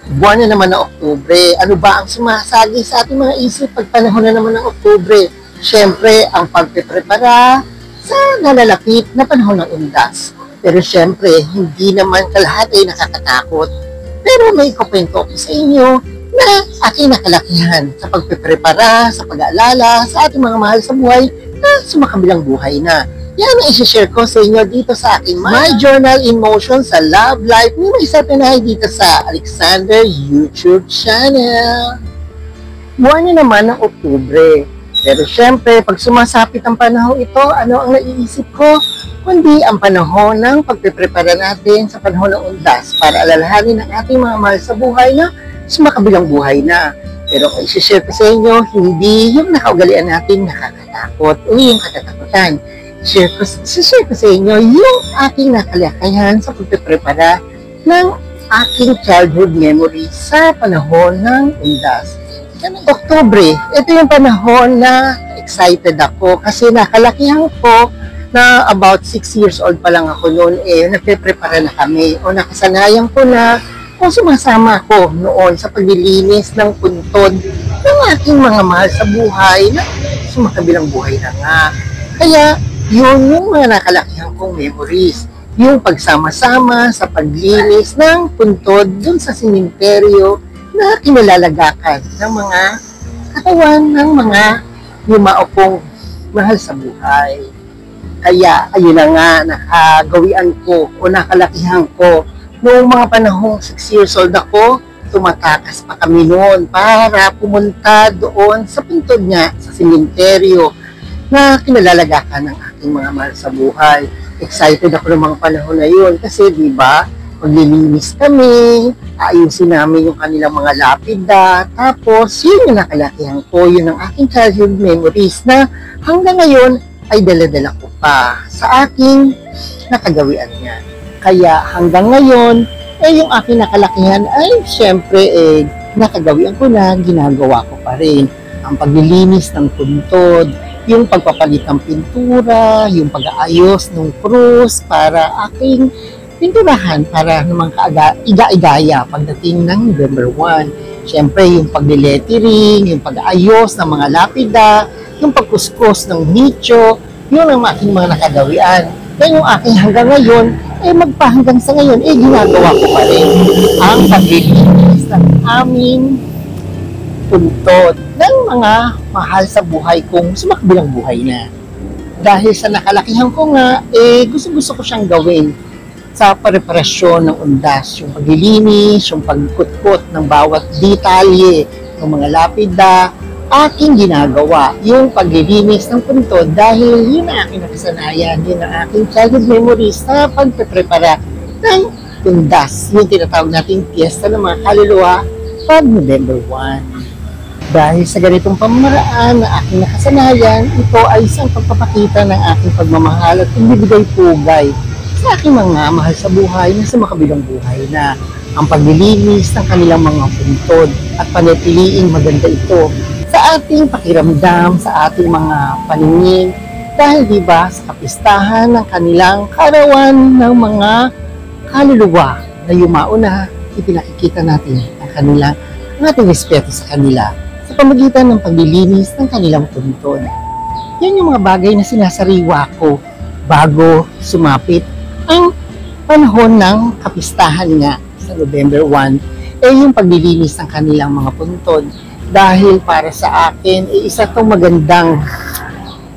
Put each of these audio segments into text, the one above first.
Buwan na naman ng Oktubre. Ano ba ang sumasagi sa ating mga isip pag panahon na naman ng Oktubre? Siyempre, ang pagpeprepara sa nalalapit na panahon ng undas. Pero siyempre, hindi naman kalahati nakakatakot. Pero may kukwento ko sa inyo na aking nakalakihan sa pagpeprepara, sa pag-aalala, sa ating mga mahal sa buhay na sumakabilang buhay na. Yan ang isi-share ko sa inyo dito sa aking My Journal in Motion sa Love Life ni Marisa Pinay dito sa Alexander YouTube channel. Buwan na naman ng Oktubre. Pero syempre, pag sumasapit ang panahon ito, ano ang naiisip ko? Kundi ang panahon ng pagpiprepara natin sa panahon ng undas para alalahanin ang ating mga mahal sa buhay na sumakabilang buhay na. Pero kung isi-share ko sa inyo, hindi yung nakaugalian natin nakakatakot o yung katatakutan. Share ko sa inyo yung aking nakalakayan sa pagpiprepara ng aking childhood memory sa panahon ng undas. Oktubre, ito yung panahon na excited ako kasi nakalakihan ko na about 6 years old pa lang ako noon nagpe-prepara na kami o nakasanayan ko na kung sumasama ako noon sa paglilinis ng puntod ng aking mga mahal sa buhay na sumakabilang buhay na nga. Kaya yun yung mga nakalakihan kong memories. Yung pagsama-sama sa paglinis ng puntod dun sa simenteryo na kinalalagakan ng mga katawan ng mga yumao kong mahal sa buhay. Kaya ayun na nga nakagawian ko o nakalakihan ko noong mga panahong 6 years old ako, tumatakas pa kami noon para pumunta doon sa puntod niya sa simenteryo na kinalalagakan ng aking mga mahal sa buhay. Excited ako ng mga panahon na yun kasi di ba maglilinis kami, ayusin namin yung kanilang mga lapida, tapos yun yung nakalakihan ko, yun ang aking childhood memories na hanggang ngayon ay dala-dala ko pa sa aking nakagawian niya. Kaya hanggang ngayon, yung aking nakalakihan ay syempre nakagawian ko na, ginagawa ko pa rin. Ang paglilinis ng puntod, yung pagpapalit ng pintura, yung pag-aayos ng krus para aking pinturahan para naman iga-igaya pagdating ng November 1. Siyempre, yung pag-lettering, yung pag-aayos ng mga lapida, yung pagkuskus ng nicho, yun ang aking mga nakagawian. Yan yung aking hanggang ngayon, magpahanggang sa ngayon, ginagawa ko pa rin ang paglilinis ng aming puntod ng mga mahal sa buhay kong sumakabilang buhay na. Dahil sa nakalakihan ko nga, gusto ko siyang gawin sa preparasyon ng undas, yung paglilinis, yung pagkutkot ng bawat detalye ng mga lapida, aking ginagawa yung paglilinis ng puntod dahil yun ang aking nakasanayan, yun ang aking childhood memories sa pagpreprepara ng undas, yung tinatawag nating piyesta ng mga kaluluwa pag November 1. Dahil sa ganitong pamamaraan na aking nakasanayan, ito ay isang pagpapakita ng aking pagmamahal at pagbibigay pugay sa aking mga mahal sa buhay na sa makabilang buhay na ang paglilinis ng kanilang mga puntod at panatiliing maganda ito sa ating pakiramdam, sa ating mga paningin dahil diba sa kapistahan ng kanilang karawan ng mga kaluluwa na yumao na ipinakikita natin ang ating respeto sa kanila sa pamagitan ng paglilinis ng kanilang puntod. Yan yung mga bagay na sinasariwa ko bago sumapit ang panahon ng kapistahan nga sa November 1 yung paglilinis ng kanilang mga puntod dahil para sa akin isa itong magandang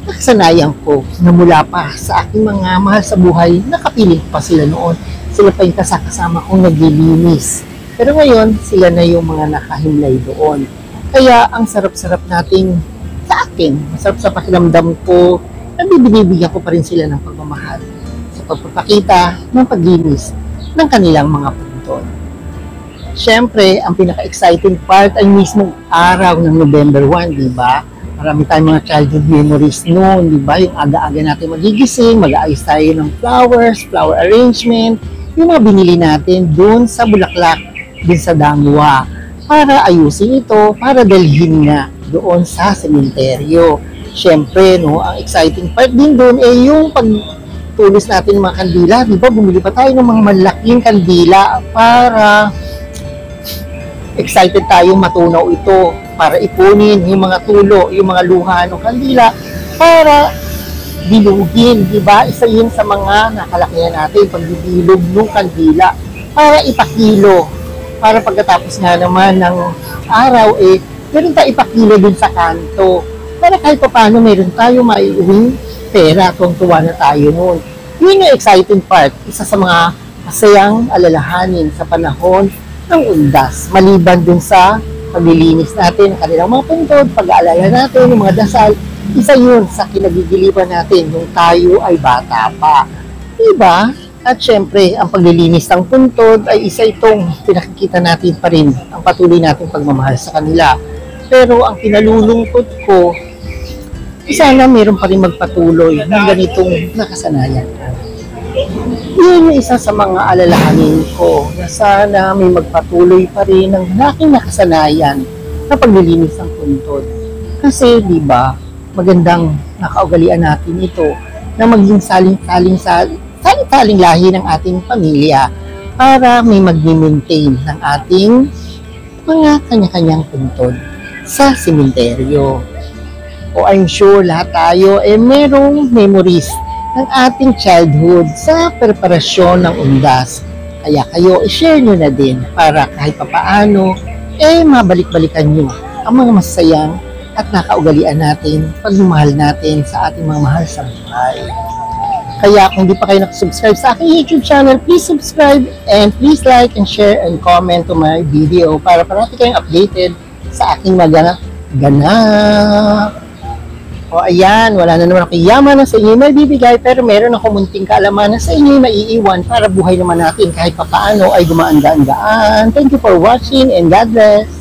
nakasanayan ko na mula pa sa aking mga mahal sa buhay, nakapiling pa sila noon. Sila pa yung kasama kong naglilinis. Pero ngayon, sila na yung mga nakahimlay doon. Kaya ang sarap-sarap nating sa akin, masarap sa pakiramdam ko, na binibigyan ko pa rin sila ng pagmamahal sa pagpapakita ng paglinis ng kanilang mga puntod. Siyempre, ang pinaka-exciting part ay mismong araw ng November 1, di ba? Marami tayong mga childhood memories noon, di ba? Yung aga-aga natin magigising, mag-aayos tayo ng flowers, flower arrangement, yung mga binili natin doon sa Bulaklak, din sa Dangwa, para ayusin ito, para dalhin nga doon sa sementeryo. Siyempre, no, ang exciting part din doon yung pagtulis natin ng mga kandila, di ba? Bumili pa tayo ng mga malaking kandila para excited tayo matunaw ito para ipunin yung mga tulo, yung mga luha ng kandila para bilugin, di ba? Isa yun sa mga nakalakihan natin, pagbibilog ng kandila para ipakilo. Para pagkatapos nga naman ng araw, meron tayo ipakilo dun sa kanto. Para kahit pa paano meron tayo maiuwing pera kung tuwa na tayo nun. Yun yung exciting part, isa sa mga masayang alalahanin sa panahon ng undas. Maliban dun sa paglilinis natin ng kanilang mga puntod, pag-aalala natin, yung mga dasal, isa yun sa kinagigilipan natin nung tayo ay bata pa. Diba? At syempre, ang paglilinis ng puntod ay isa itong pinakikita natin pa rin ang patuloy nating pagmamahal sa kanila. Pero ang kinalulungkot ko, sana meron pa rin magpatuloy ng ganitong nakasanayan. Yun yung isa sa mga alalahanin ko na sana may magpatuloy pa rin ng aking nakasanayan na paglilinis ng puntod. Kasi, di ba, magandang nakaugalian natin ito na maging saling-saling lahi ng ating pamilya para may mag-maintain ng ating mga kanya-kanyang puntod sa sementeryo. O I'm sure lahat tayo merong memories ng ating childhood sa preparasyon ng undas. Kaya kayo, i-share nyo na din para kahit papaano, mabalik-balikan nyo ang mga masayang at nakaugalian natin, pagmamahal natin sa ating mga mahal sa buhay. Kaya kung di pa kayo nakasubscribe sa aking YouTube channel, please subscribe and please like and share and comment to my video para parati kayong updated sa aking mga ganap. O ayan, wala na naman ako yaman na sa inyo may bibigay pero meron ako munting kaalaman na sa inyo maiiwan para buhay naman natin kahit papaano ay gumaan-gaan. Thank you for watching and God bless!